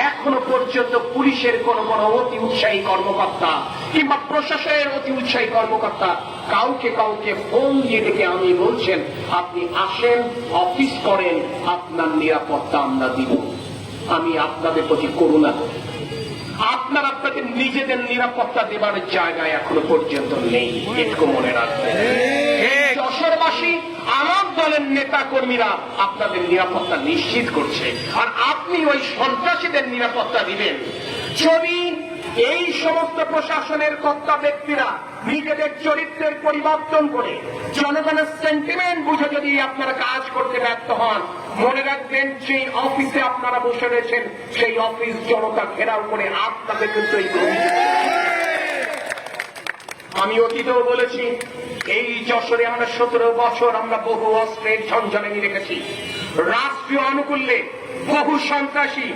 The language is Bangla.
এখনো পর্যন্ত পুলিশের কোন অতি উৎসাহী কর্মকর্তা কিংবা প্রশাসনের অতি উৎসাহী কর্মকর্তা কাউকে ফোন দিয়ে ডেকে আমি বলছেন আপনি আসেন, অফিস করেন, আপনার নিরাপত্তা আমরা দিব। আমি আপনাদের প্রতি করুণা করি, আপনারা আপনাদের নিজেদের নিরাপত্তা দেবার জায়গায় এখনো পর্যন্ত নেই, এটুকু মনে রাখবেন। যশোরবাসী, আমার দলের নেতা কর্মীরা আপনাদের নিরাপত্তা নিশ্চিত করছে, আর আপনি ওই সন্ত্রাসীদের নিরাপত্তা দিবেন। যদি এই সমস্ত প্রশাসনের কর্তা ব্যক্তিরা নিজেদের চরিত্রের পরিবর্তন করে জনগণের সেন্টিমেন্ট বুঝে যদি আপনারা কাজ করতে ব্যর্থ হন, মনে রাখবেন সেই অফিসে আপনারা বসে রয়েছেন, সেই অফিস জনতা ঘেরাও করে আপনাদের কিন্তু এই আমি অতীতেও বলেছি, এই যশোরে আমরা 17 বছর আমরা বহু অস্ত্রের ঝঞ্ঝানি রেখেছি। রাষ্ট্রীয় আনুকূল্যে বহু সন্ত্রাসী